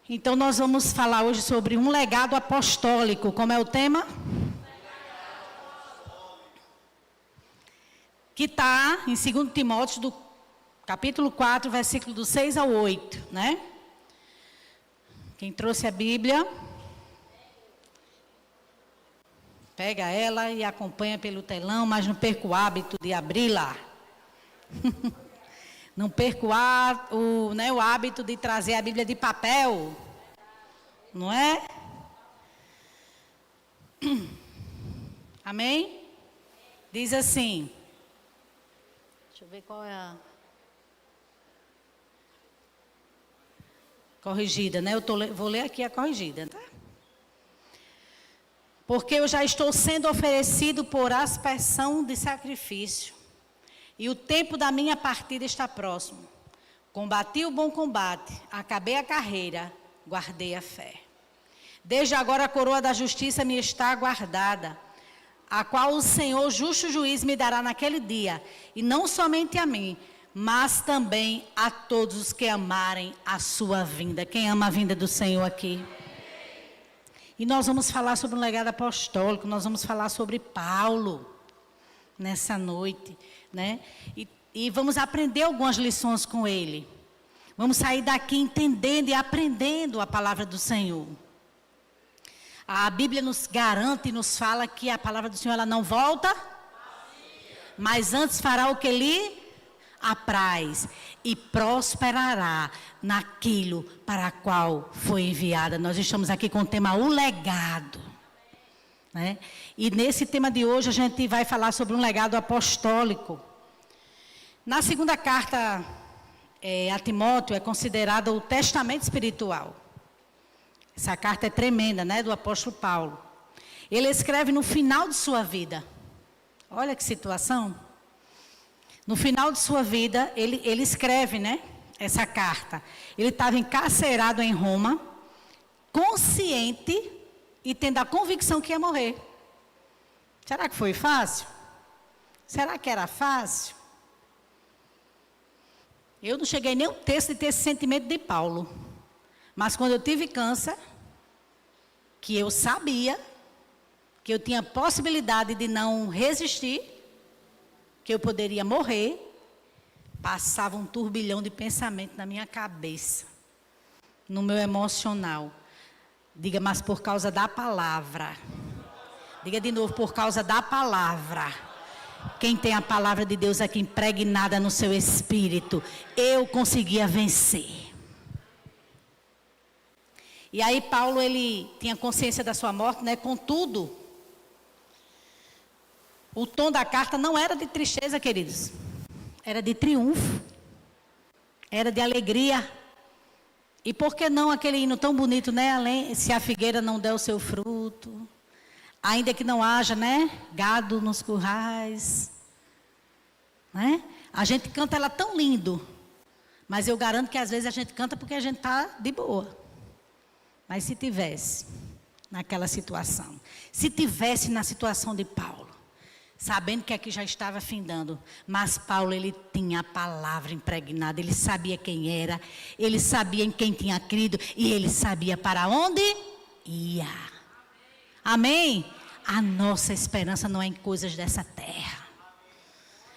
Então, nós vamos falar hoje sobre um legado apostólico. Como é o tema? Que está em 2 Timóteo, do capítulo 4, versículo do 6 ao 8, né? Quem trouxe a Bíblia, pega ela e acompanha pelo telão, mas não perca o hábito de abri-la. Não perca o hábito de trazer a Bíblia de papel, não é? Amém? Diz assim, deixa eu ver qual é a corrigida, né? Vou ler aqui a corrigida, tá? Porque eu já estou sendo oferecido por aspersão de sacrifício. E o tempo da minha partida está próximo. Combati o bom combate, acabei a carreira, guardei a fé. Desde agora a coroa da justiça me está guardada, a qual o Senhor, justo juiz, me dará naquele dia. E não somente a mim, mas também a todos os que amarem a sua vinda. Quem ama a vinda do Senhor aqui? E nós vamos falar sobre um legado apostólico, nós vamos falar sobre Paulo nessa noite, né? E vamos aprender algumas lições com ele. Vamos sair daqui entendendo e aprendendo a palavra do Senhor. A Bíblia nos garante e nos fala que a palavra do Senhor ela não volta, mas antes fará o que lhe apraz e prosperará naquilo para qual foi enviada. Nós estamos aqui com o tema o legado, né? E nesse tema de hoje a gente vai falar sobre um legado apostólico. Na segunda carta a Timóteo é considerada o testamento espiritual. Essa carta é tremenda, né, do apóstolo Paulo. Ele escreve no final de sua vida. Olha que situação. No final de sua vida, ele escreve, né, essa carta. Ele estava encarcerado em Roma, consciente e tendo a convicção que ia morrer. Será que foi fácil? Será que era fácil? Eu não cheguei nem um terço de ter esse sentimento de Paulo. Mas quando eu tive câncer, que eu sabia que eu tinha possibilidade de não resistir, que eu poderia morrer, passava um turbilhão de pensamento na minha cabeça, no meu emocional. Diga, mas por causa da palavra. Diga de novo, por causa da palavra. Quem tem a palavra de Deus aqui impregnada no seu espírito, eu conseguia vencer. E aí Paulo, ele tinha consciência da sua morte, né? Contudo, o tom da carta não era de tristeza, queridos. Era de triunfo. Era de alegria. E por que não aquele hino tão bonito, né? Além, se a figueira não der o seu fruto, ainda que não haja, né, gado nos currais, né? A gente canta ela tão lindo, mas eu garanto que às vezes a gente canta porque a gente está de boa. Mas se tivesse naquela situação, se tivesse na situação de Paulo, sabendo que aqui já estava findando, mas Paulo, ele tinha a palavra impregnada, ele sabia quem era, ele sabia em quem tinha crido, e ele sabia para onde ia. Amém? A nossa esperança não é em coisas dessa terra.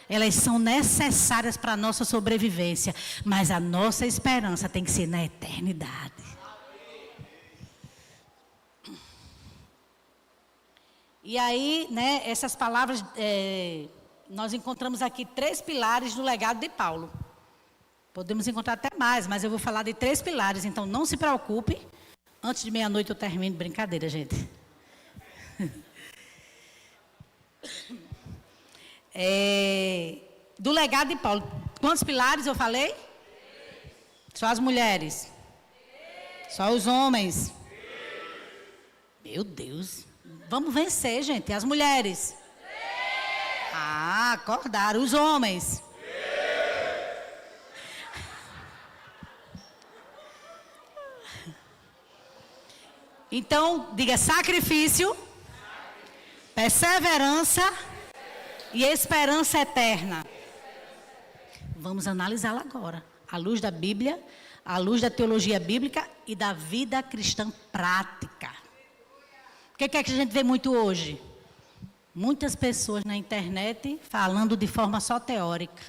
Elas são necessárias para a nossa sobrevivência, mas a nossa esperança tem que ser na eternidade. E aí, né, essas palavras, nós encontramos aqui 3 pilares do legado de Paulo. Podemos encontrar até mais, mas eu vou falar de 3 pilares, então não se preocupe. Antes de meia-noite eu termino, brincadeira, gente. Do legado de Paulo. Quantos pilares eu falei? Só as mulheres? Só os homens? Meu Deus. Vamos vencer, gente. As mulheres? Ah, acordaram. Os homens? Então, diga sacrifício, perseverança e esperança eterna. Vamos analisá-la agora, à luz da Bíblia, à luz da teologia bíblica e da vida cristã prática. O que é que a gente vê muito hoje? Muitas pessoas na internet falando de forma só teórica.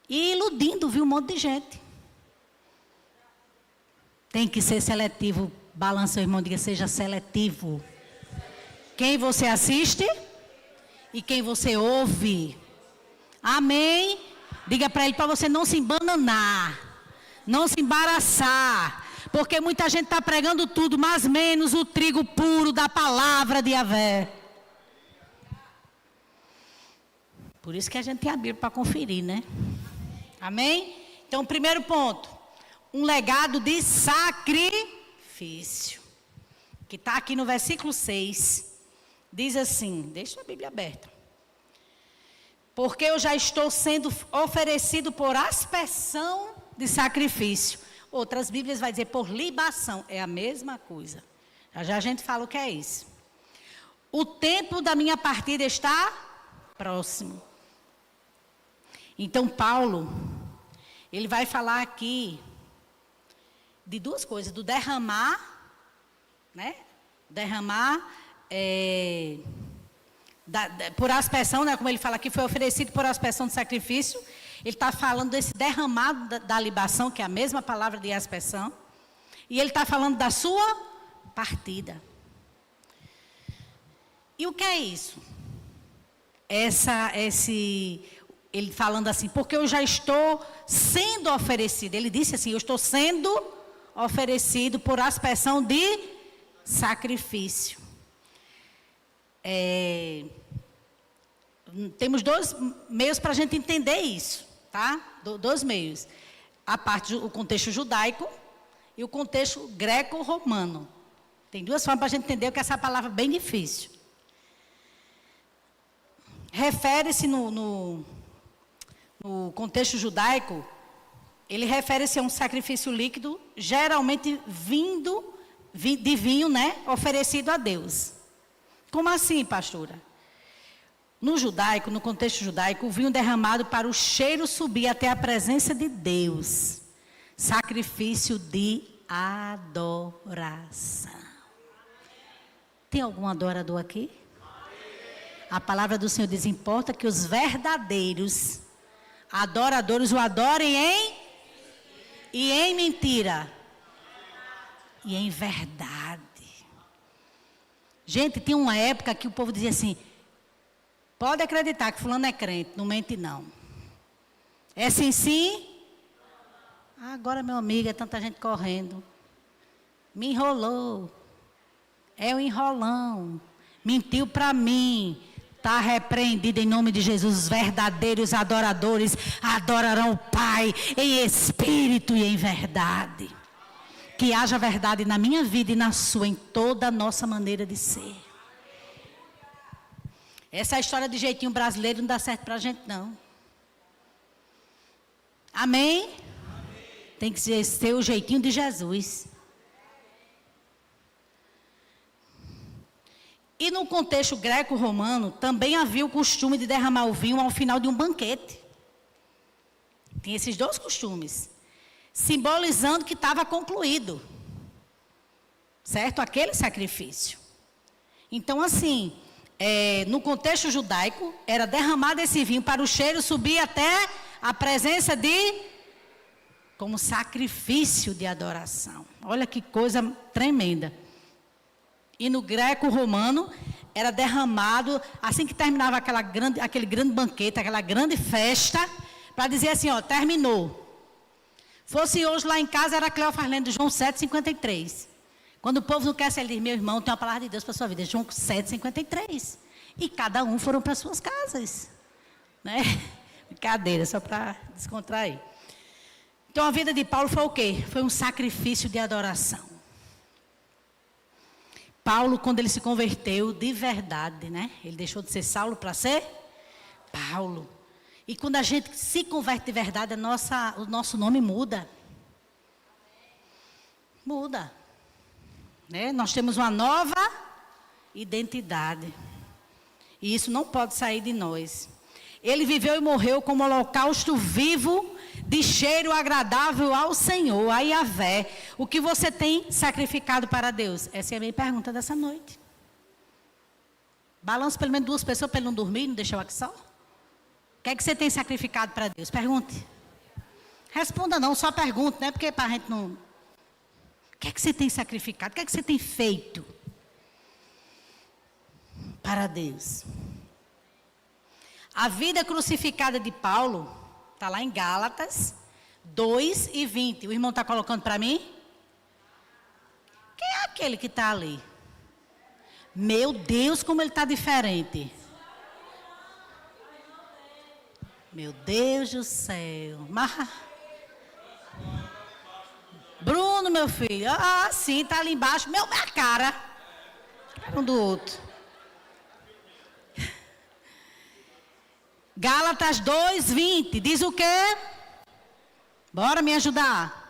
E iludindo, viu, um monte de gente. Tem que ser seletivo. Balança o irmão, diga, seja seletivo. Quem você assiste e quem você ouve. Amém? Diga para ele, para você não se embananar, não se embaraçar. Porque muita gente está pregando tudo, mas menos o trigo puro da palavra de Yahvé. Por isso que a gente tem a Bíblia para conferir, né? Amém? Então, primeiro ponto. Um legado de sacrifício. Que está aqui no versículo 6. Diz assim, deixa a Bíblia aberta. Porque eu já estou sendo oferecido por aspersão de sacrifício. Outras Bíblias vai dizer por libação. É a mesma coisa. Já a gente fala o que é isso. O tempo da minha partida está próximo. Então, Paulo, ele vai falar aqui de duas coisas. Do derramar, né? Derramar por aspersão, né? Como ele fala aqui, foi oferecido por aspersão de sacrifício. Ele está falando desse derramado da libação, que é a mesma palavra de aspersão. E ele está falando da sua partida. E o que é isso? Ele falando assim, porque eu já estou sendo oferecido. Ele disse assim, eu estou sendo oferecido por aspersão de sacrifício. Temos dois meios para a gente entender isso, tá? Dois meios. O contexto judaico e o contexto greco-romano. Tem duas formas para a gente entender o que é essa palavra bem difícil. Refere-se no contexto judaico, ele refere-se a um sacrifício líquido, geralmente de vinho, né? Oferecido a Deus. Como assim, pastora? No judaico, no contexto judaico, o vinho derramado para o cheiro subir até a presença de Deus. Sacrifício de adoração. Tem algum adorador aqui? A palavra do Senhor diz, importa que os verdadeiros adoradores o adorem em mentira e em verdade. Gente, tinha uma época que o povo dizia assim, pode acreditar que fulano é crente, não mente não. É sim, sim? Agora, meu amigo, é tanta gente correndo. Me enrolou. É o enrolão. Mentiu para mim. Está repreendido em nome de Jesus. Os verdadeiros adoradores adorarão o Pai em espírito e em verdade. Que haja verdade na minha vida e na sua, em toda a nossa maneira de ser. Essa história de jeitinho brasileiro não dá certo para a gente, não. Amém? Amém? Tem que ser o jeitinho de Jesus. E no contexto greco-romano, também havia o costume de derramar o vinho ao final de um banquete. Tem esses dois costumes. Simbolizando que estava concluído. Certo? Aquele sacrifício. Então, assim, no contexto judaico, era derramado esse vinho para o cheiro subir até a presença como sacrifício de adoração. Olha que coisa tremenda. E no greco-romano, era derramado, assim que terminava aquele grande banquete, aquela grande festa, para dizer assim, ó, terminou. Fosse hoje lá em casa, era Cleófas lendo João 7,53. Quando o povo não quer ser, ele diz, meu irmão, tem uma palavra de Deus para a sua vida. João 7,53. E cada um foram para suas casas. Né? Brincadeira, só para descontrair. Então a vida de Paulo foi o quê? Foi um sacrifício de adoração. Paulo, quando ele se converteu de verdade, né? Ele deixou de ser Saulo para ser Paulo. E quando a gente se converte de verdade, o nosso nome muda. Muda. Né? Nós temos uma nova identidade. E isso não pode sair de nós. Ele viveu e morreu como holocausto vivo, de cheiro agradável ao Senhor, a Yahvé. O que você tem sacrificado para Deus? Essa é a minha pergunta dessa noite. Balança pelo menos 2 pessoas para ele não dormir, não deixar eu aqui só. O que é que você tem sacrificado para Deus? Pergunte. Responda não, só pergunta, né? Porque para a gente não... O que é que você tem sacrificado? O que é que você tem feito para Deus? A vida crucificada de Paulo está lá em Gálatas 2:20. O irmão está colocando para mim? Quem é aquele que está ali? Meu Deus, como ele está diferente. Meu Deus do céu. Bruno, meu filho. Ah, sim, está ali embaixo. Minha cara. Um do outro. Gálatas 2:20. Diz o quê? Bora me ajudar.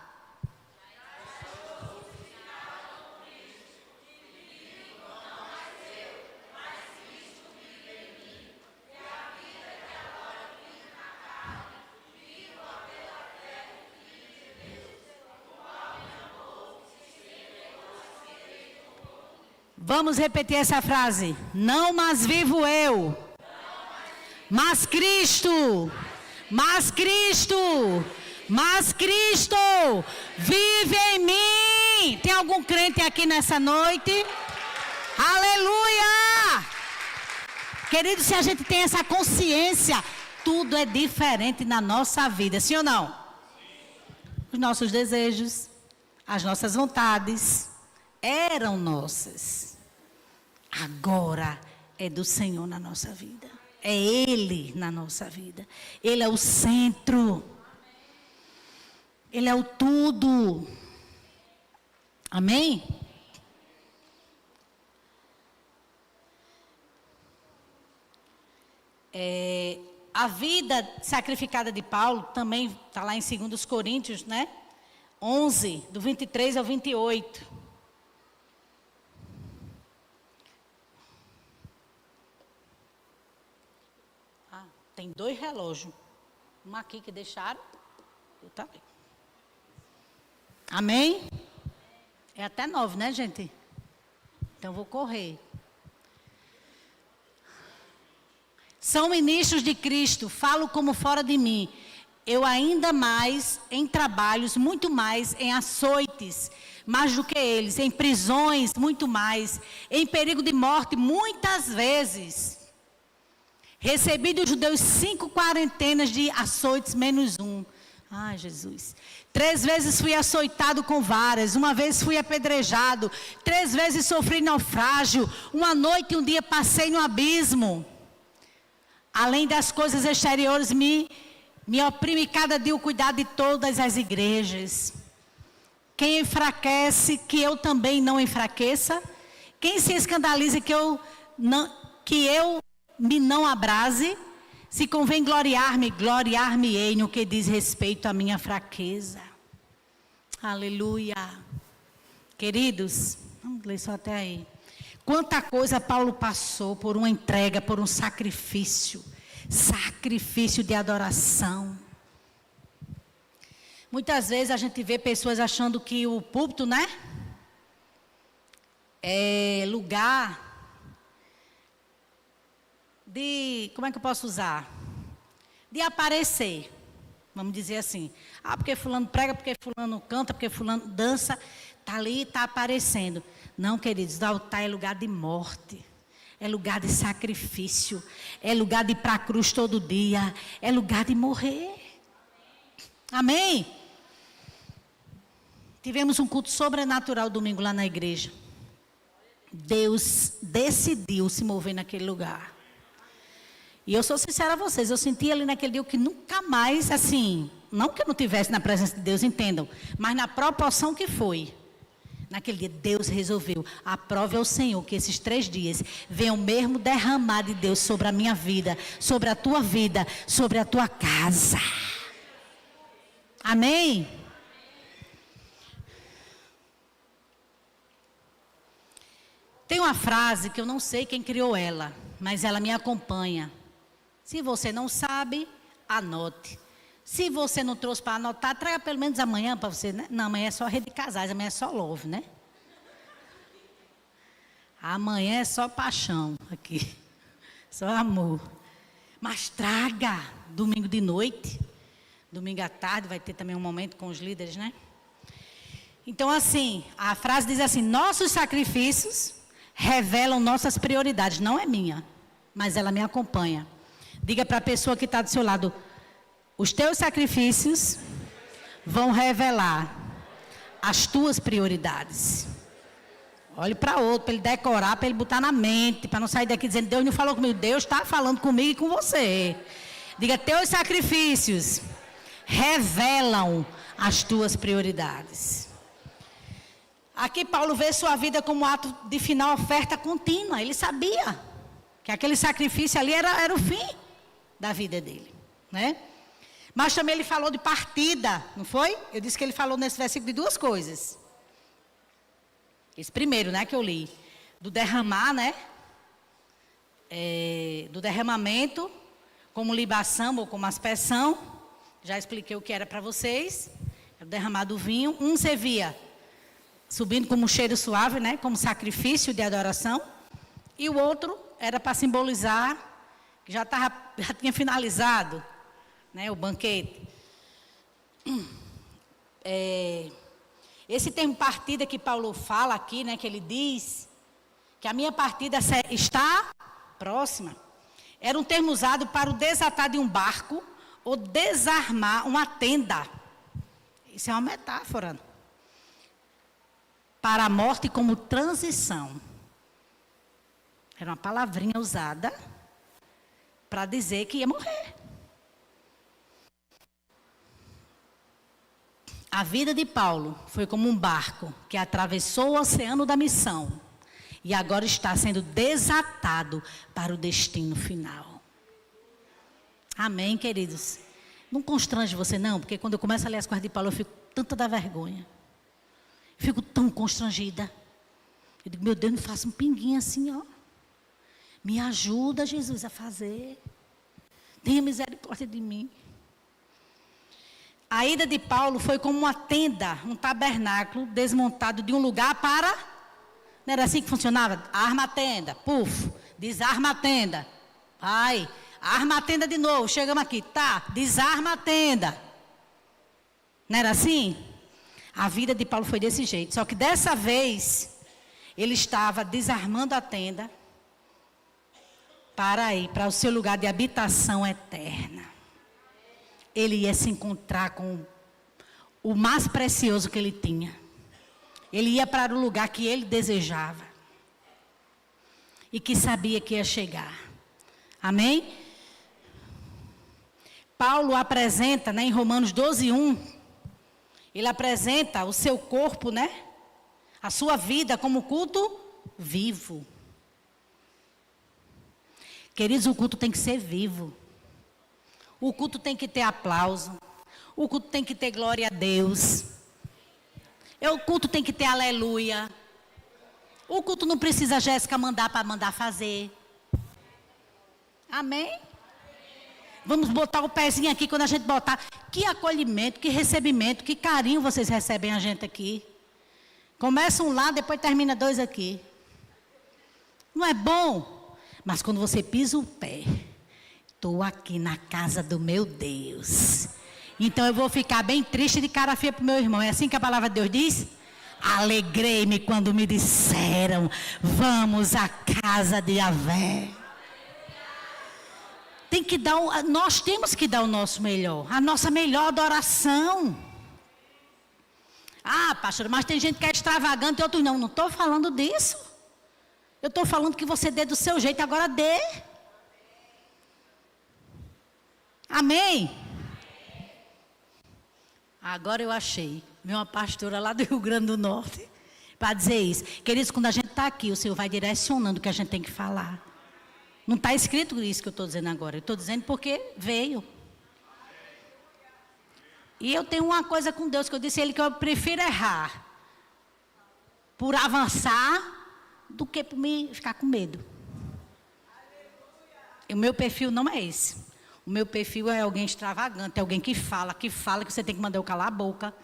Vamos repetir essa frase. Não mais vivo eu, mas Cristo, mas Cristo, mas Cristo vive em mim. Tem algum crente aqui nessa noite? Aleluia! Querido, se a gente tem essa consciência, tudo é diferente na nossa vida, sim ou não? Os nossos desejos, as nossas vontades eram nossas. Agora é do Senhor na nossa vida. É Ele na nossa vida. Ele é o centro. Ele é o tudo. Amém? A vida sacrificada de Paulo também está lá em 2 Coríntios, né? 11, do 23 ao 28. Tem 2 relógios. Um aqui que deixaram. Outro ali. Amém? É até 9, né, gente? Então vou correr. São ministros de Cristo, falo como fora de mim. Eu ainda mais em trabalhos, muito mais em açoites, mais do que eles, em prisões, muito mais, em perigo de morte, muitas vezes. Recebi dos judeus 5 quarentenas de açoites, menos 1. Ai, Jesus. 3 vezes fui açoitado com varas, 1 vez fui apedrejado, 3 vezes sofri naufrágio, 1 noite e 1 dia passei no abismo. Além das coisas exteriores, me oprime cada dia o cuidado de todas as igrejas. Quem enfraquece, que eu também não enfraqueça. Quem se escandaliza, que eu me não abrase. Se convém gloriar-me-ei no que diz respeito à minha fraqueza. Aleluia. Queridos, vamos ler só até aí. Quanta coisa Paulo passou por uma entrega, por um sacrifício. Sacrifício de adoração. Muitas vezes a gente vê pessoas achando que o púlpito, né? É lugar de, como é que eu posso usar? De aparecer, vamos dizer assim. Ah, porque fulano prega, porque fulano canta, porque fulano dança, está ali, está aparecendo. Não, queridos, o altar é lugar de morte, é lugar de sacrifício, é lugar de ir para a cruz todo dia, é lugar de morrer. Amém? Tivemos um culto sobrenatural domingo lá na igreja. Deus decidiu se mover naquele lugar. E eu sou sincera a vocês, eu senti ali naquele dia que nunca mais, assim, não que eu não estivesse na presença de Deus, entendam, mas na proporção que foi. Naquele dia, Deus resolveu, aprove ao Senhor que esses 3 dias venham mesmo derramar de Deus sobre a minha vida, sobre a tua vida, sobre a tua casa. Amém? Tem uma frase que eu não sei quem criou ela, mas ela me acompanha. Se você não sabe, anote. Se você não trouxe para anotar, traga pelo menos amanhã para você, né? Não, amanhã é só rede de casais, amanhã é só love, né? Amanhã é só paixão aqui. Só amor. Mas traga, domingo de noite, domingo à tarde, vai ter também um momento com os líderes, né? Então, assim, a frase diz assim: nossos sacrifícios revelam nossas prioridades. Não é minha, mas ela me acompanha. Diga para a pessoa que está do seu lado: os teus sacrifícios vão revelar as tuas prioridades. Olhe para outro, para ele decorar, para ele botar na mente, para não sair daqui dizendo: Deus não falou comigo. Deus está falando comigo e com você. Diga: teus sacrifícios revelam as tuas prioridades. Aqui Paulo vê sua vida como ato de final oferta contínua. Ele sabia que aquele sacrifício ali era o fim da vida dele, né? Mas também ele falou de partida, não foi? Eu disse que ele falou nesse versículo de duas coisas. Esse primeiro, né, que eu li, do derramar, né? Do derramamento, como libação ou como aspersão. Já expliquei o que era para vocês. O derramar do vinho. Um você via subindo como um cheiro suave, né? Como sacrifício de adoração. E o outro era para simbolizar que já tinha finalizado, né, o banquete. Esse termo partida que Paulo fala aqui, né, que ele diz que a minha partida está próxima, era um termo usado para o desatar de um barco ou desarmar uma tenda. Isso é uma metáfora para a morte como transição. Era uma palavrinha usada para dizer que ia morrer. A vida de Paulo foi como um barco que atravessou o oceano da missão e agora está sendo desatado para o destino final. Amém, queridos? Não constrange você não, porque quando eu começo a ler as coisas de Paulo, eu fico tanta da vergonha. Eu fico tão constrangida. Eu digo: meu Deus, não faça um pinguinho assim, ó. Me ajuda, Jesus, a fazer. Tenha misericórdia de mim. A ida de Paulo foi como uma tenda, um tabernáculo desmontado de um lugar para... Não era assim que funcionava? Arma a tenda, puf, desarma a tenda. Vai, arma a tenda de novo, chegamos aqui, tá, desarma a tenda. Não era assim? A vida de Paulo foi desse jeito, só que dessa vez, ele estava desarmando a tenda para ir para o seu lugar de habitação eterna. Ele ia se encontrar com o mais precioso que ele tinha. Ele ia para o lugar que ele desejava. E que sabia que ia chegar. Amém? Paulo apresenta, né, em Romanos 12:1, ele apresenta o seu corpo, né? A sua vida como culto vivo. Queridos, o culto tem que ser vivo. O culto tem que ter aplauso. O culto tem que ter glória a Deus. O culto tem que ter aleluia. O culto não precisa a Jéssica mandar para mandar fazer. Amém? Vamos botar o pezinho aqui quando a gente botar. Que acolhimento, que recebimento, que carinho vocês recebem a gente aqui. Começa um lá, depois termina dois aqui. Não é bom? Mas quando você pisa o pé... Estou aqui na casa do meu Deus. Então eu vou ficar bem triste de cara feia para o meu irmão. É assim que a palavra de Deus diz? Alegrei-me quando me disseram: vamos à casa de Yahvé. Nós temos que dar o nosso melhor. A nossa melhor adoração. Ah, pastor, mas tem gente que é extravagante e outros não. Não estou falando disso. Eu estou falando que você dê do seu jeito, agora dê. Amém? Agora eu achei uma pastora lá do Rio Grande do Norte para dizer isso. Queridos, quando a gente está aqui, o Senhor vai direcionando o que a gente tem que falar. Não está escrito isso que eu estou dizendo agora. Eu estou dizendo porque veio. E eu tenho uma coisa com Deus, que eu disse a Ele que eu prefiro errar por avançar do que por me ficar com medo. O meu perfil não é esse. O meu perfil é alguém extravagante, é alguém que fala, que você tem que mandar eu calar a boca.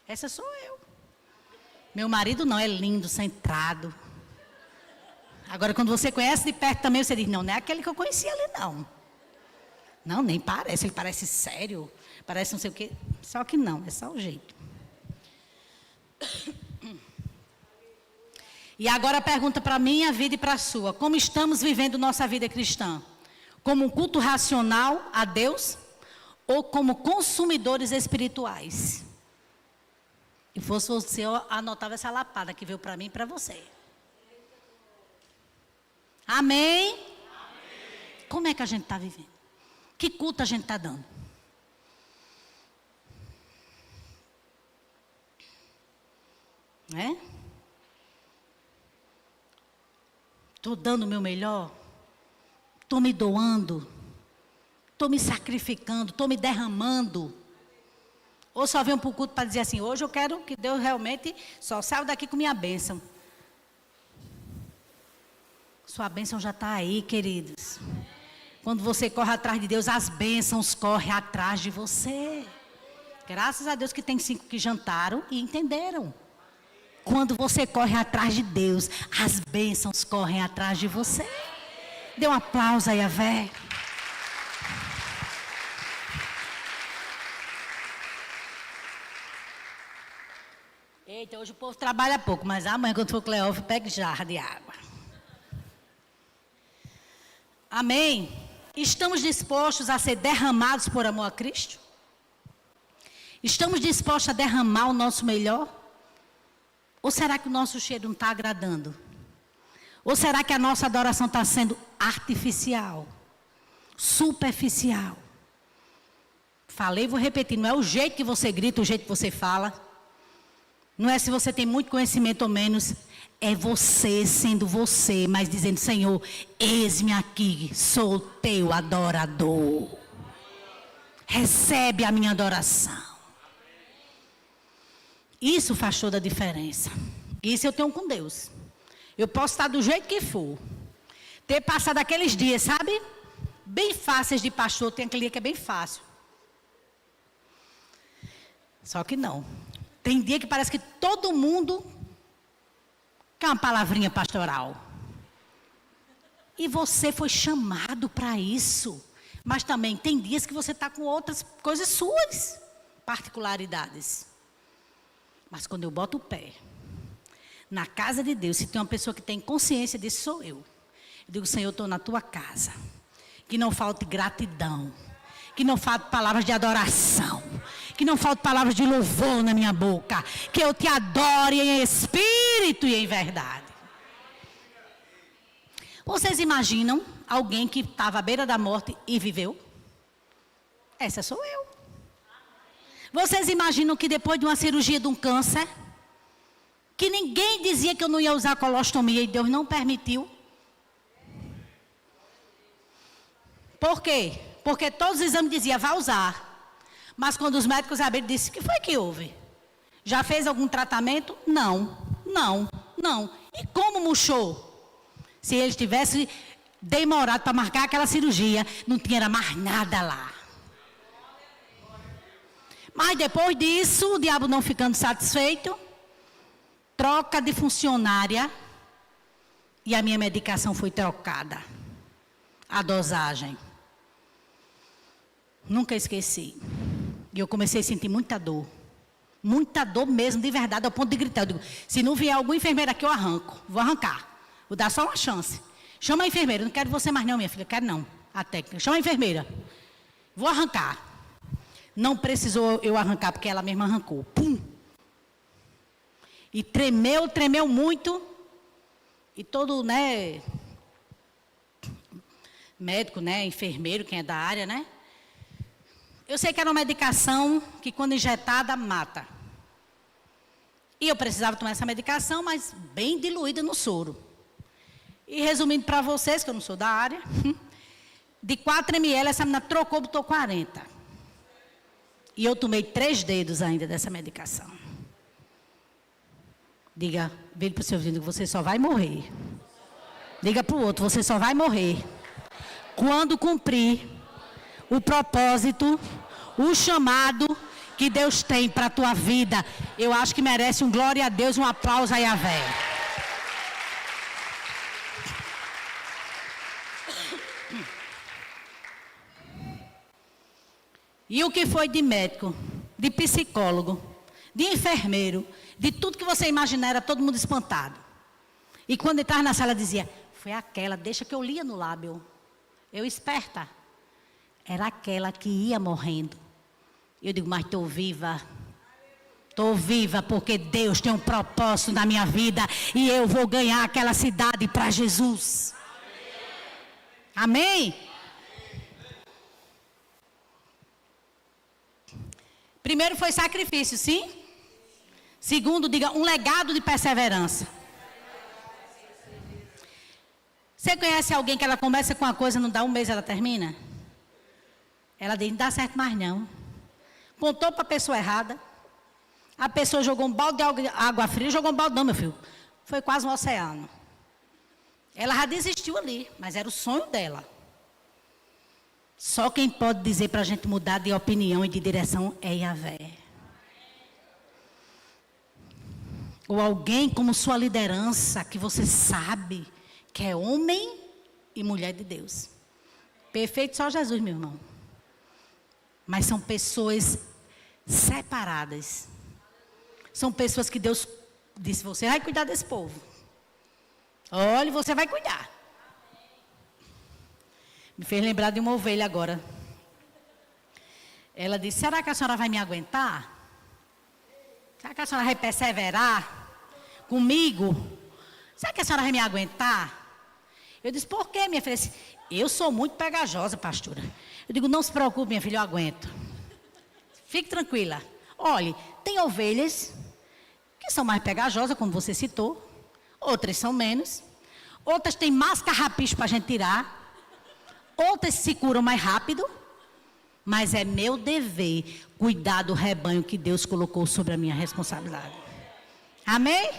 Essa sou eu. Meu marido não, é lindo, centrado. Agora, quando você conhece de perto também, você diz, não é aquele que eu conhecia ali, não. Não, nem parece, ele parece sério, parece não sei o quê. Só que não, é só o jeito. E agora pergunta para a minha vida e para a sua. Como estamos vivendo nossa vida cristã? Como um culto racional a Deus? Ou como consumidores espirituais? E fosse você, eu anotava essa lapada que veio para mim e para você. Amém? Amém? Como é que a gente está vivendo? Que culto a gente está dando? Né? Estou dando o meu melhor? Estou me doando? Estou me sacrificando? Estou me derramando? Ou só venho para o culto para dizer assim, hoje eu quero que Deus realmente só saia daqui com minha bênção. Sua bênção já está aí, queridos. Quando você corre atrás de Deus, as bênçãos correm atrás de você. Graças a Deus que tem 5 que jantaram e entenderam. Quando você corre atrás de Deus, as bênçãos correm atrás de você. Dê um aplauso aí, Yahvé. Eita, hoje o povo trabalha pouco, mas amanhã quando for Cleófilo, pegue jarra de água. Amém? Estamos dispostos a ser derramados por amor a Cristo? Estamos dispostos a derramar o nosso melhor? Ou será que o nosso cheiro não está agradando? Ou será que a nossa adoração está sendo artificial? Superficial? Falei e vou repetir, não é o jeito que você grita, o jeito que você fala. Não é se você tem muito conhecimento ou menos. É você sendo você, mas dizendo, Senhor, eis-me aqui, sou teu adorador. Recebe a minha adoração. Isso faz toda a diferença. Isso eu tenho com Deus. Eu posso estar do jeito que for. Ter passado aqueles dias, sabe? Bem fáceis de pastor. Tem aquele dia que é bem fácil. Só que não. Tem dia que parece que todo mundo quer uma palavrinha pastoral. E você foi chamado para isso. Mas também tem dias que você está com outras coisas suas. Particularidades. Mas quando eu boto o pé na casa de Deus, se tem uma pessoa que tem consciência disso, sou eu. Eu digo, Senhor, eu estou na tua casa. Que não falte gratidão. Que não falte palavras de adoração. Que não falte palavras de louvor na minha boca. Que eu te adore em espírito e em verdade. Vocês imaginam alguém que estava à beira da morte e viveu? Essa sou eu. Vocês imaginam que depois de uma cirurgia de um câncer, que ninguém dizia que eu não ia usar colostomia e Deus não permitiu? Por quê? Porque todos os exames diziam, vai usar. Mas quando os médicos abriram, disse, o que foi que houve? Já fez algum tratamento? Não. E como murchou? Se ele tivesse demorado para marcar aquela cirurgia, não tinha mais nada lá. Mas depois disso, o diabo não ficando satisfeito, troca de funcionária e a minha medicação foi trocada. A dosagem. Nunca esqueci. E eu comecei a sentir muita dor. Muita dor mesmo, de verdade, ao ponto de gritar. Eu digo, se não vier algum enfermeiro aqui, eu arranco. Vou arrancar. Vou dar só uma chance. Chama a enfermeira. Não quero você mais não, minha filha. Quero não. A técnica. Chama a enfermeira. Vou arrancar. Não precisou eu arrancar, porque ela mesma arrancou. Pum! E tremeu muito. E todo, médico, enfermeiro, quem é da área, Eu sei que era uma medicação que quando injetada, mata. E eu precisava tomar essa medicação, mas bem diluída no soro. E resumindo para vocês, que eu não sou da área, de 4 ml, essa menina trocou, botou 40. E eu tomei 3 dedos ainda dessa medicação. Diga, vire para o seu ouvido que você só vai morrer. Diga para o outro, você só vai morrer. quando cumprir o propósito, o chamado que Deus tem para a tua vida. Eu acho que merece um glória a Deus, um aplauso a Yahvé. E o que foi de médico, de psicólogo, de enfermeiro, de tudo que você imaginar, era todo mundo espantado. E quando ele estava na sala, dizia, foi aquela, deixa que eu lia no lábio. Eu esperta. Era aquela que ia morrendo. Eu digo, mas estou viva. Estou viva porque Deus tem um propósito na minha vida. E eu vou ganhar aquela cidade para Jesus. Amém? Primeiro foi sacrifício, sim? Segundo, diga, um legado de perseverança. Você conhece alguém que ela começa com uma coisa, não dá um mês, ela termina? Ela diz, não dá certo mais não. Contou para a pessoa errada. A pessoa jogou um balde de água fria, jogou um balde não, meu filho. Foi quase um oceano. Ela já desistiu ali, mas era o sonho dela. Só quem pode dizer para a gente mudar de opinião e de direção é Yahvé. Ou alguém como sua liderança, que você sabe que é homem e mulher de Deus. Perfeito só Jesus, meu irmão. Mas são pessoas separadas. São pessoas que Deus disse, você vai cuidar desse povo. Olha, você vai cuidar. Me fez lembrar de uma ovelha agora. Ela disse, será que a senhora vai me aguentar? Será que a senhora vai perseverar comigo? Será que a senhora vai me aguentar? Eu disse, por quê, minha filha? Eu sou muito pegajosa, pastora. Eu digo, não se preocupe, minha filha, eu aguento. Fique tranquila. Olhe, tem ovelhas que são mais pegajosas, como você citou. Outras são menos. Outras têm mais carrapicho para a gente tirar. Outras se curam mais rápido. Mas é meu dever cuidar do rebanho que Deus colocou sobre a minha responsabilidade. Amém?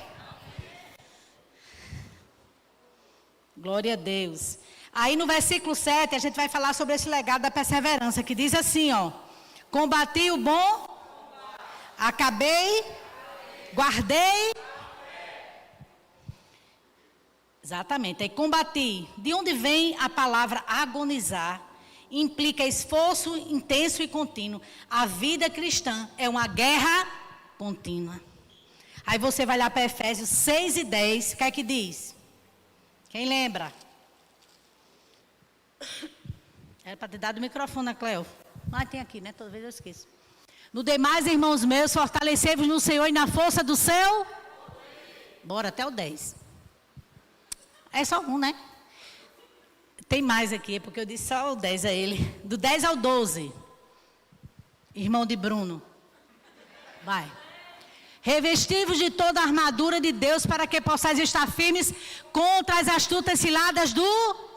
Glória a Deus. Aí no versículo 7 a gente vai falar sobre esse legado da perseverança, que diz assim, ó. Combati o bom, acabei, guardei. Exatamente, aí combati. De onde vem a palavra agonizar? Implica esforço intenso e contínuo. A vida cristã é uma guerra contínua. Aí você vai lá para Efésios 6 e 10, o que é que diz? Quem lembra? Era para ter dado o microfone, né, Cleo? Mas tem aqui, né? Toda vez eu esqueço. No demais, irmãos meus, fortalecei-vos no Senhor e na força do seu... Bora, até o 10. É só um, né? Tem mais aqui, porque eu disse só o 10 a ele. Do 10 ao 12. Irmão de Bruno. Vai. Revesti-vos de toda a armadura de Deus para que possais estar firmes contra as astutas ciladas do...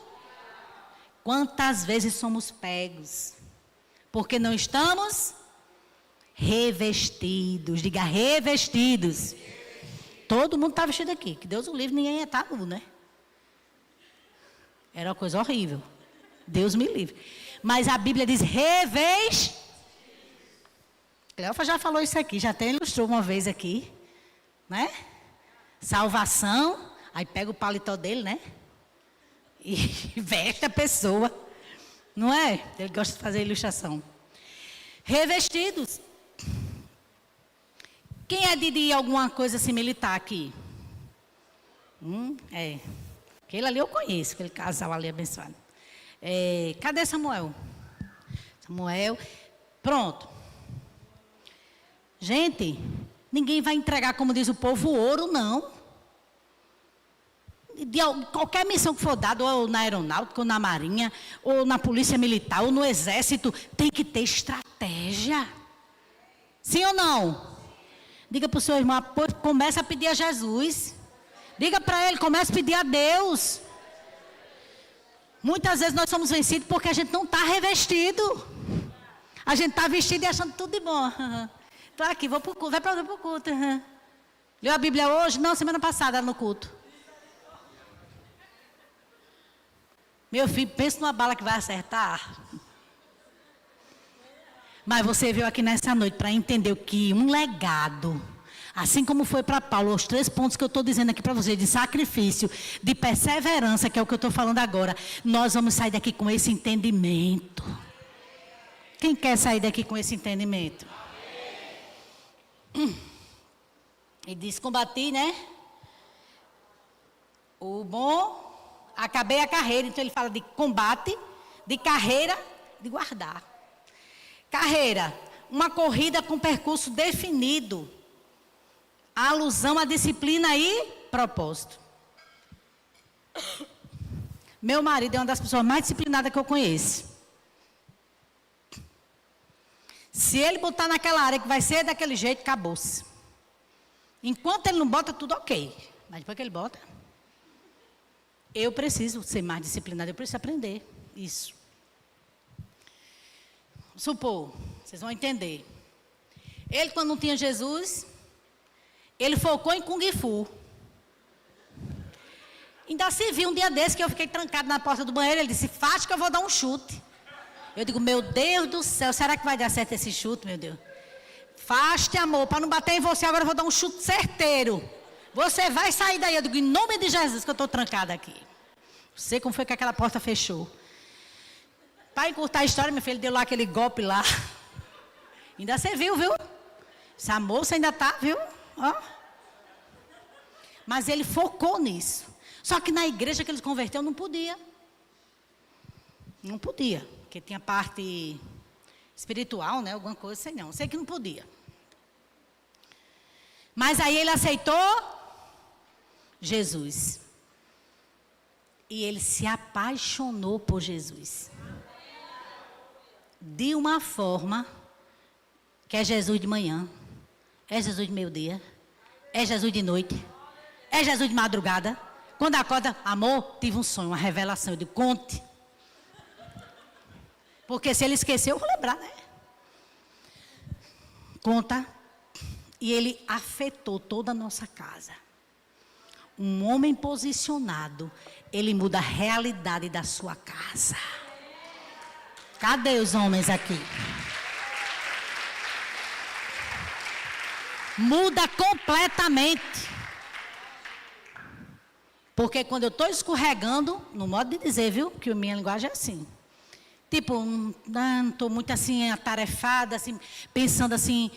Quantas vezes somos pegos? Porque não estamos revestidos. Diga, revestidos. Todo mundo está vestido aqui. Que Deus o livre, ninguém ia estar nu, né? Era uma coisa horrível. Deus me livre. Mas a Bíblia diz reveste. Cleofa já falou isso aqui, já até ilustrou uma vez aqui. Né? Salvação. Aí pega o paletó dele, né? E veste a pessoa. Não é? Ele gosta de fazer ilustração. Revestidos. Quem é de alguma coisa assim militar aqui? É. Aquele ali eu conheço, aquele casal ali abençoado. Cadê Samuel? Samuel. Pronto. Gente, ninguém vai entregar, como diz o povo, ouro, não. De qualquer missão que for dada, ou na aeronáutica, ou na marinha, ou na polícia militar, ou no exército, tem que ter estratégia. Sim ou não? Diga para o seu irmão, começa a pedir a Jesus. Diga para ele, comece a pedir a Deus. Muitas vezes nós somos vencidos porque a gente não está revestido. A gente está vestido e achando tudo de bom. Estou aqui, vou para o culto, vai para o culto. Leu a Bíblia hoje? Não, semana passada no culto. Meu filho, pensa numa bala que vai acertar. Mas você veio aqui nessa noite para entender que um legado, assim como foi para Paulo, os 3 pontos que eu estou dizendo aqui para você, de sacrifício, de perseverança, que é o que eu estou falando agora, nós vamos sair daqui com esse entendimento. Quem quer sair daqui com esse entendimento? E diz, combati, né? O bom, acabei a carreira. Então ele fala de combate, de carreira, de guardar. Carreira, uma corrida com percurso definido. A alusão à disciplina e propósito. Meu marido é uma das pessoas mais disciplinadas que eu conheço. Se ele botar naquela área que vai ser daquele jeito, acabou-se. Enquanto ele não bota, tudo ok. Mas depois que ele bota, eu preciso ser mais disciplinado, eu preciso aprender isso. Supor, vocês vão entender. Ele, quando não tinha Jesus, ele focou em Kung Fu. Ainda se viu um dia desse que eu fiquei trancado na porta do banheiro, ele disse, faz que eu vou dar um chute. Eu digo, meu Deus do céu, será que vai dar certo esse chute, meu Deus? Faste, amor, para não bater em você, agora eu vou dar um chute certeiro. Você vai sair daí. Eu digo, em nome de Jesus, que eu estou trancada aqui. Não sei como foi que aquela porta fechou. Para encurtar a história, meu filho, deu lá aquele golpe lá. Ainda você viu? Essa moça ainda está, viu? Ó. Mas ele focou nisso. Só que na igreja que ele converteu, não podia. Não podia. Porque tinha parte espiritual, né? Alguma coisa, sei não. Sei que não podia. Mas aí ele aceitou Jesus. E ele se apaixonou por Jesus. De uma forma que é Jesus de manhã, é Jesus de meio-dia, é Jesus de noite, é Jesus de madrugada. Quando acorda, amor, tive um sonho, uma revelação. Eu digo, conte. Porque se ele esqueceu, eu vou lembrar, né? Conta. E ele afetou toda a nossa casa. Um homem posicionado, ele muda a realidade da sua casa. Cadê os homens aqui? Muda completamente. Porque quando eu estou escorregando, no modo de dizer, viu? Que a minha linguagem é assim. Tipo, não estou muito assim, atarefada, assim, pensando assim,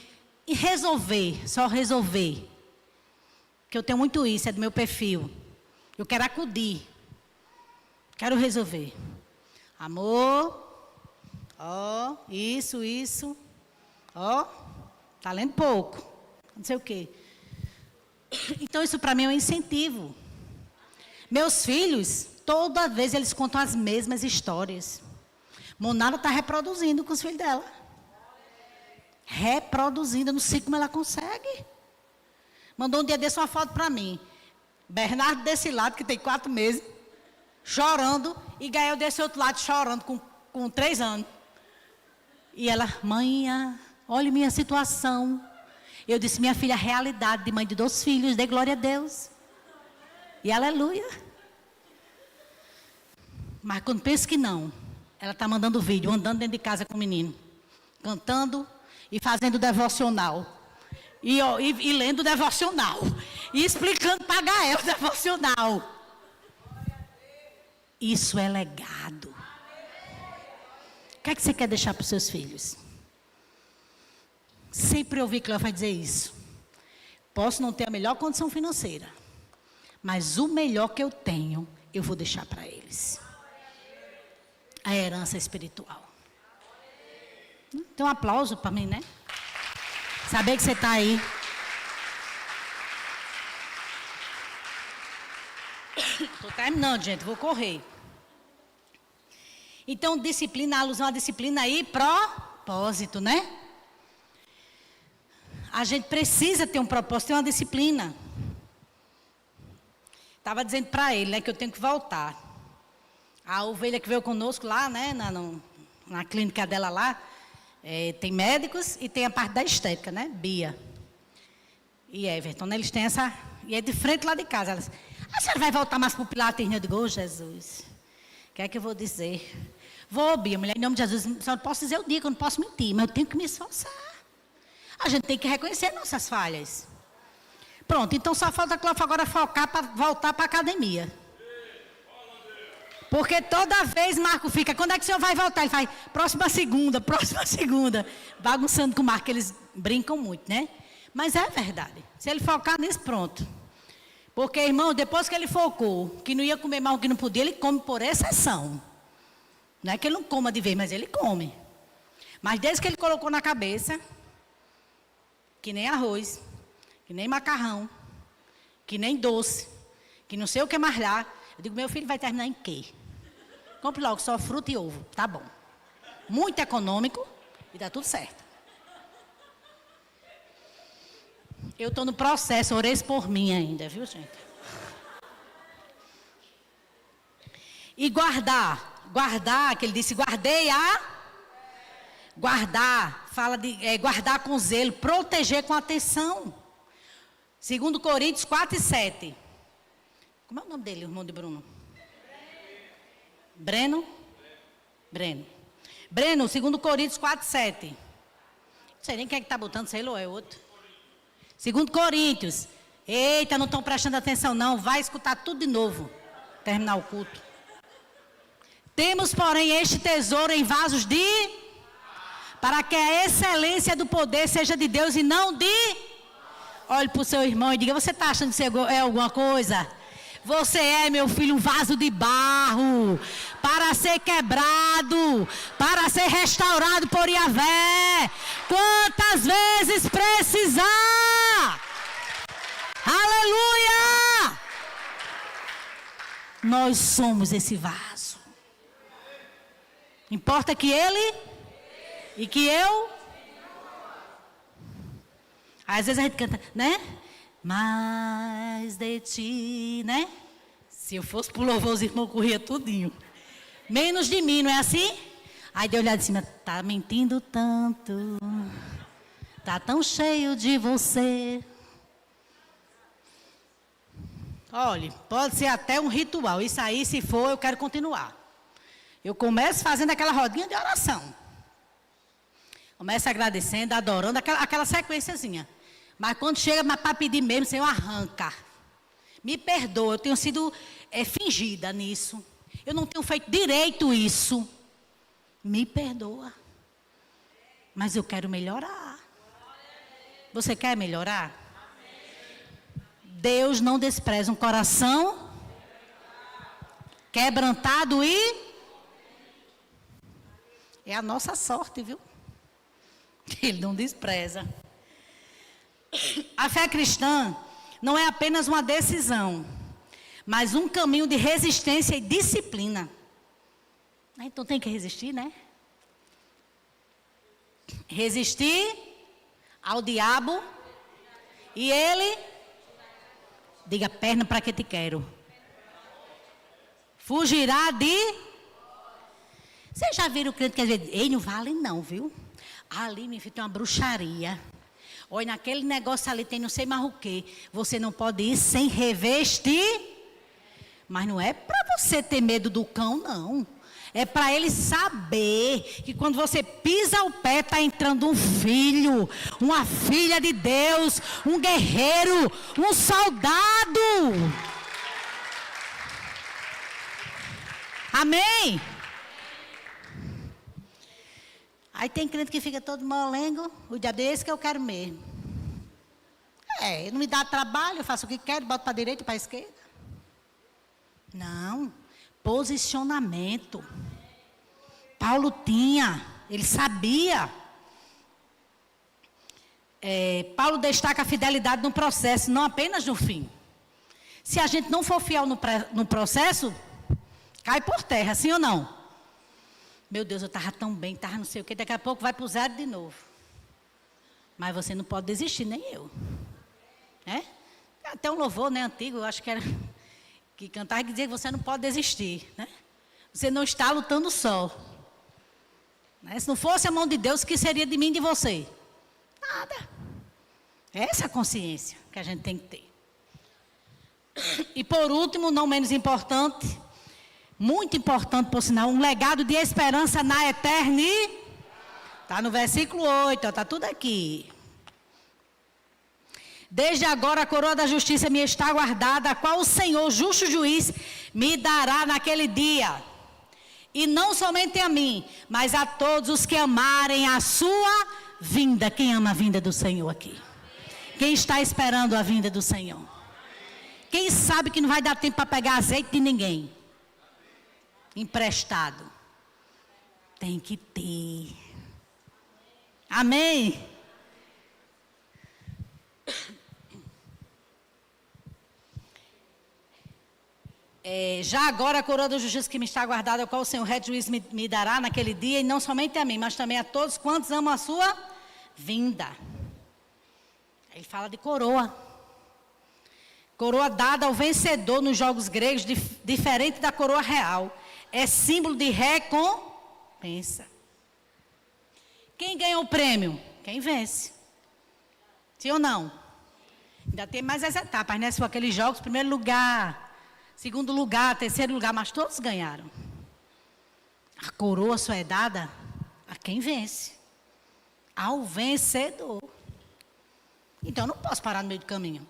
em resolver, só resolver. Porque eu tenho muito isso, é do meu perfil. Eu quero acudir. Quero resolver. Amor, ó, isso, ó, tá lendo pouco, não sei o quê. Então isso para mim é um incentivo. Meus filhos, toda vez eles contam as mesmas histórias. Monara está reproduzindo com os filhos dela. Reproduzindo, eu não sei como ela consegue. Mandou um dia desse uma foto para mim. Bernardo desse lado, que tem 4 meses, chorando, e Gael desse outro lado chorando com 3 anos. E ela, mãe, olha minha situação. Eu disse, minha filha, a realidade de mãe de 2 filhos, dê glória a Deus. E aleluia. Mas quando penso que não, ela está mandando vídeo, andando dentro de casa com o menino, cantando e fazendo devocional. E lendo devocional. E explicando para Gael o devocional. Isso é legado. O que é que você quer deixar para os seus filhos? Sempre ouvi que ela vai dizer isso. Posso não ter a melhor condição financeira, mas o melhor que eu tenho, eu vou deixar para eles. A herança espiritual. Então, um aplauso para mim, né? Saber que você está aí. Estou terminando, gente. Vou correr. Então, disciplina, alusão à disciplina e propósito, né? A gente precisa ter um propósito, ter uma disciplina. Estava dizendo para ele, né, que eu tenho que voltar. A ovelha que veio conosco lá, né, na clínica dela lá, tem médicos e tem a parte da estética, né, Bia e Everton, né, eles têm essa, e é de frente lá de casa. Elas, a senhora vai voltar mais para o Pilates? Eu digo, oh, Jesus, que é que eu vou dizer? Vou, Bia, mulher, em nome de Jesus, só não posso dizer o dia, que eu não posso mentir, mas eu tenho que me esforçar. A gente tem que reconhecer nossas falhas. Pronto, então só falta a Clóvis agora focar para voltar para a academia. Porque toda vez Marco fica, quando é que o senhor vai voltar? Ele faz, próxima segunda, bagunçando com o Marco, eles brincam muito, né? Mas é verdade, se ele focar nisso, pronto. Porque, irmão, depois que ele focou, que não ia comer mais o que não podia, ele come por exceção. Não é que ele não coma de vez, mas ele come. Mas desde que ele colocou na cabeça, que nem arroz, que nem macarrão, que nem doce, que não sei o que mais lá, eu digo, meu filho vai terminar em quê? Compre logo só fruta e ovo, tá bom. Muito econômico e dá tudo certo. Eu estou no processo, orei por mim ainda, viu, gente? E guardar, que ele disse, guardar, fala de guardar com zelo, proteger com atenção. 2 Coríntios 4:7. Como é o nome dele, o irmão de Bruno? Breno, 2 Coríntios 4:7. Não sei nem quem é que está botando, sei lá, é outro. 2 Coríntios. Eita, não estão prestando atenção não, vai escutar tudo de novo, terminar o culto. Temos, porém, este tesouro em vasos para que a excelência do poder seja de Deus e não de... Olhe para o seu irmão e diga, você está achando que você é alguma coisa? Você é, meu filho, um vaso de barro, para ser quebrado, para ser restaurado por Yahvé, quantas vezes precisar. Aleluia! Nós somos esse vaso. Importa que ele e que eu. Às vezes a gente canta, né? Mais de ti, né? Se eu fosse pro louvor, os irmãos corriam tudinho. Menos de mim, não é assim? Aí Deus olhar de cima, tá mentindo tanto. Tá tão cheio de você. Olha, pode ser até um ritual. Isso aí, se for, eu quero continuar. Eu começo fazendo aquela rodinha de oração. Começo agradecendo, adorando, aquela sequenciazinha. Mas quando chega para pedir mesmo, Senhor, arranca. Me perdoa, eu tenho sido fingida nisso. Eu não tenho feito direito isso. Me perdoa. Mas eu quero melhorar. Você quer melhorar? Deus não despreza um coração quebrantado e... É a nossa sorte, viu? Ele não despreza. A fé cristã não é apenas uma decisão, mas um caminho de resistência e disciplina. Então tem que resistir, né? Resistir ao diabo e ele, diga perna para que te quero. Fugirá de... Vocês já viram o crente que às vezes, ei, não vale não, viu? Ali, minha filha, tem uma bruxaria. Olha, naquele negócio ali tem não sei mais o quê. Você não pode ir sem revestir. Mas não é para você ter medo do cão, não. É para ele saber que quando você pisa o pé, está entrando um filho, uma filha de Deus, um guerreiro, um soldado. Amém? Aí tem crente que fica todo molengo, o diabo é esse que eu quero mesmo. Não me dá trabalho, eu faço o que quero, boto para a direita e para a esquerda. Não, posicionamento. Paulo tinha, ele sabia. Paulo destaca a fidelidade no processo, não apenas no fim. Se a gente não for fiel no processo, cai por terra, sim ou não? Meu Deus, eu estava tão bem, estava não sei o quê, daqui a pouco vai para o zero de novo. Mas você não pode desistir, nem eu. Até um louvor, né, antigo, eu acho que era... que cantava e dizia que você não pode desistir, né? Você não está lutando só. Se não fosse a mão de Deus, o que seria de mim e de você? Nada. Essa é a consciência que a gente tem que ter. E por último, não menos importante, Muito importante, por sinal, um legado de esperança na eternidade. Está no versículo 8, está tudo aqui. Desde agora a coroa da justiça me está guardada, a qual o Senhor, justo juiz, me dará naquele dia. E não somente a mim, mas a todos os que amarem a sua vinda. Quem ama a vinda do Senhor aqui? Quem está esperando a vinda do Senhor? Quem sabe que não vai dar tempo para pegar azeite de ninguém? Emprestado. Tem que ter. Amém? Já agora a coroa da justiça que me está guardada, a qual o Senhor reto juiz me dará naquele dia, e não somente a mim, mas também a todos quantos amam a sua vinda. Ele fala de coroa. Coroa dada ao vencedor nos jogos gregos, diferente da coroa real. É símbolo de recompensa. Quem ganha o prêmio? Quem vence. Sim ou não? Ainda tem mais as etapas, né? São aqueles jogos, primeiro lugar, segundo lugar, terceiro lugar, mas todos ganharam. A coroa só é dada a quem vence. Ao vencedor. Então, eu não posso parar no meio do caminho.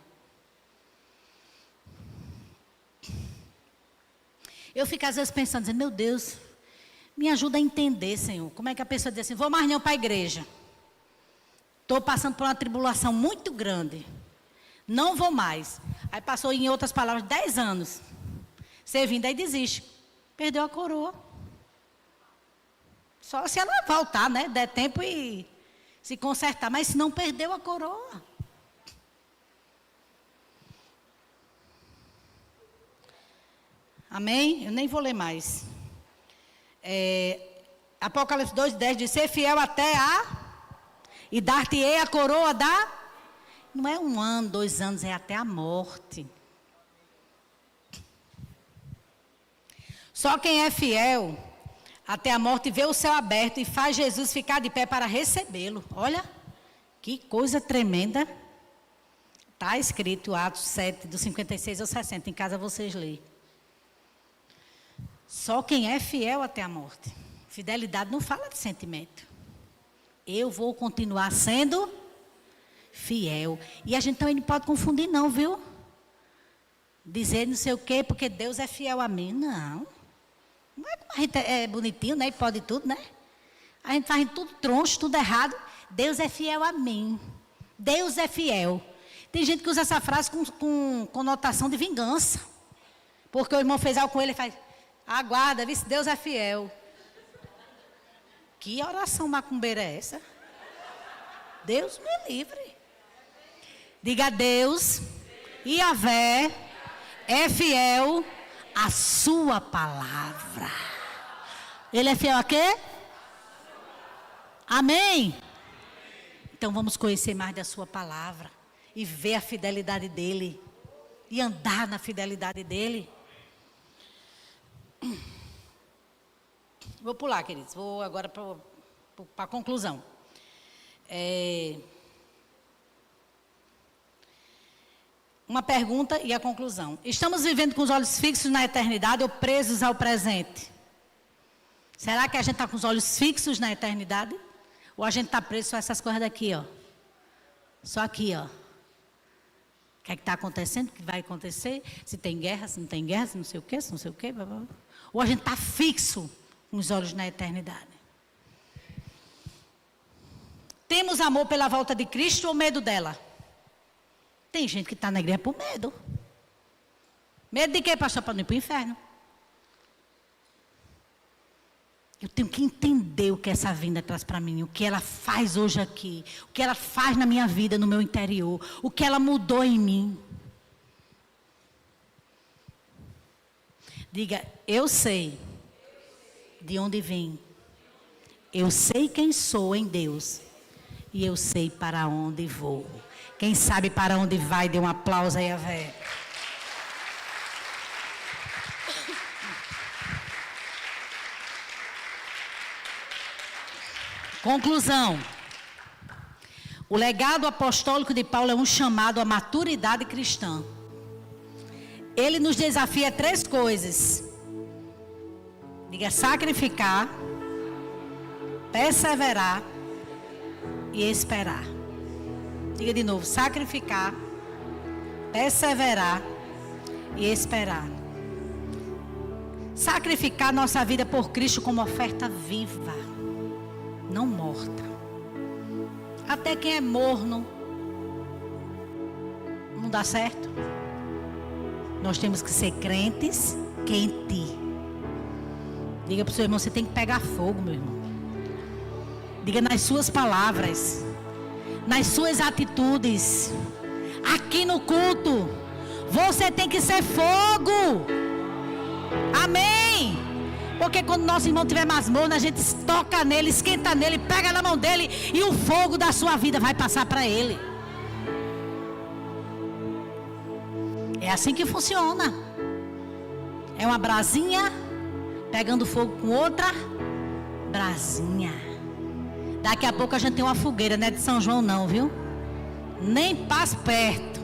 Eu fico às vezes pensando, dizendo, meu Deus, me ajuda a entender, Senhor. Como é que a pessoa diz assim, vou mais não para a igreja. Estou passando por uma tribulação muito grande. Não vou mais. Aí passou, em outras palavras, 10 anos. Servindo, aí desiste. Perdeu a coroa. Só se ela voltar, né? Der tempo e se consertar. Mas se não, perdeu a coroa. Amém? Eu nem vou ler mais. Apocalipse 2:10 diz, ser fiel até e dar-te-ei a coroa da... Não é 1 ano, 2 anos, é até a morte. Só quem é fiel até a morte vê o céu aberto e faz Jesus ficar de pé para recebê-lo. Olha, que coisa tremenda. Está escrito Atos 7, do 56 ao 60. Em casa vocês leem. Só quem é fiel até a morte. Fidelidade não fala de sentimento. Eu vou continuar sendo fiel. E a gente também não pode confundir não, viu? Dizer não sei o quê, porque Deus é fiel a mim. Não. Não é como a gente é bonitinho, né? E pode tudo, né? A gente faz tudo troncho, tudo errado. Deus é fiel a mim. Deus é fiel. Tem gente que usa essa frase com conotação de vingança. Porque o irmão fez algo com ele e faz... Aguarda, vê se Deus é fiel. Que oração macumbeira é essa? Deus me livre. Diga a Deus, Yahvé é fiel à sua palavra. Ele é fiel a quê? Amém? Então vamos conhecer mais da sua palavra. E ver a fidelidade dele. E andar na fidelidade dele. Vou pular, queridos. Vou agora para a conclusão. Uma pergunta e a conclusão. Estamos vivendo com os olhos fixos na eternidade ou presos ao presente? Será que a gente está com os olhos fixos na eternidade? Ou a gente está preso só essas coisas daqui, ó? Só aqui, ó. O que é que está acontecendo? O que vai acontecer? Se tem guerra, se não tem guerra, se não sei o quê, se não sei o quê. Blá, blá. Ou a gente está fixo com os olhos na eternidade? Temos amor pela volta de Cristo ou medo dela? Tem gente que está na igreja por medo. Medo de quê, pastor? Para não ir para o inferno. Eu tenho que entender o que essa vinda traz para mim, o que ela faz hoje aqui, o que ela faz na minha vida, no meu interior, o que ela mudou em mim. Diga, eu sei de onde vim, eu sei quem sou em Deus e eu sei para onde vou. Quem sabe para onde vai, dê um aplauso aí, Yahvé. Conclusão. O legado apostólico de Paulo é um chamado à maturidade cristã. Ele nos desafia 3 coisas. Diga sacrificar, perseverar e esperar. Diga de novo, sacrificar, perseverar e esperar. Sacrificar nossa vida por Cristo como oferta viva, não morta. Até quem é morno não dá certo. Nós temos que ser crentes quente. Diga para o seu irmão, você tem que pegar fogo, meu irmão. Diga nas suas palavras, nas suas atitudes. Aqui no culto, você tem que ser fogo. Amém. Porque quando nosso irmão tiver masmorno, a gente toca nele, esquenta nele, pega na mão dele e o fogo da sua vida vai passar para ele. É assim que funciona. É uma brasinha pegando fogo com outra brasinha. Daqui a pouco a gente tem uma fogueira, não é de São João não, viu? Nem passe perto.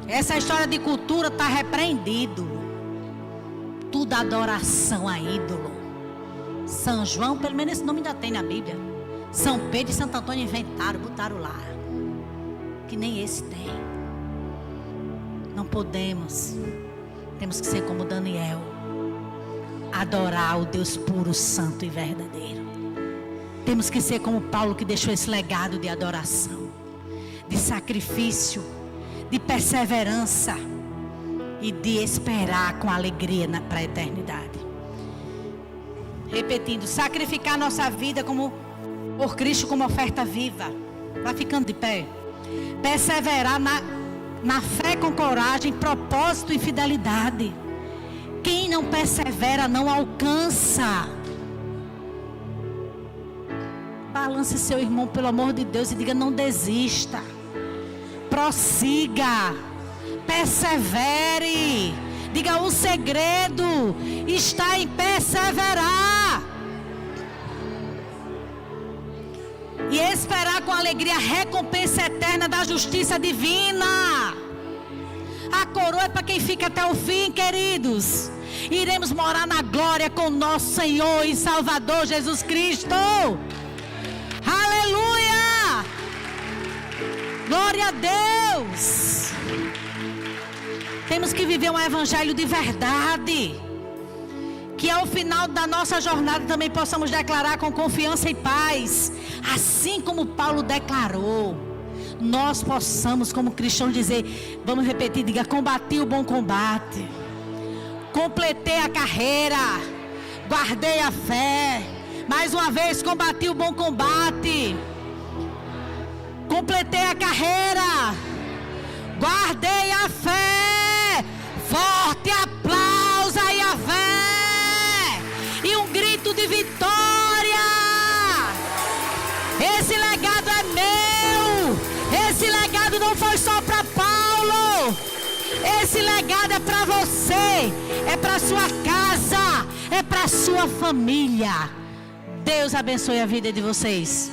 Essa história de cultura está repreendido. Tudo adoração a ídolo. São João, pelo menos esse nome ainda tem na Bíblia. São Pedro e Santo Antônio inventaram, botaram lá. Que nem esse tem. Não podemos. Temos que ser como Daniel. Adorar o Deus puro, santo e verdadeiro. Temos que ser como Paulo, que deixou esse legado de adoração, de sacrifício, de perseverança e de esperar com alegria para a eternidade. Repetindo, sacrificar nossa vida por Cristo como oferta viva. Vai ficando de pé. Perseverar na fé com coragem, propósito e fidelidade. Quem não persevera não alcança. Balance seu irmão, pelo amor de Deus, e diga: não desista. Prossiga. Persevere. Diga: o segredo está em perseverar. E esperar com alegria a recompensa eterna da justiça divina. A coroa é para quem fica até o fim, queridos. Iremos morar na glória com nosso Senhor e Salvador Jesus Cristo. Aleluia! Glória a Deus! Temos que viver um evangelho de verdade. Que ao final da nossa jornada também possamos declarar com confiança e paz. Assim como Paulo declarou. Nós possamos, como cristãos, dizer, vamos repetir, diga: combati o bom combate, completei a carreira, guardei a fé. Mais uma vez, combati o bom combate, completei a carreira, guardei a fé. Forte aplauso aí a fé e um grito de vitória. Esse legado é meu. Esse legado não foi só para Paulo. Esse legado é para você, é para sua casa, é para sua família. Deus abençoe a vida de vocês.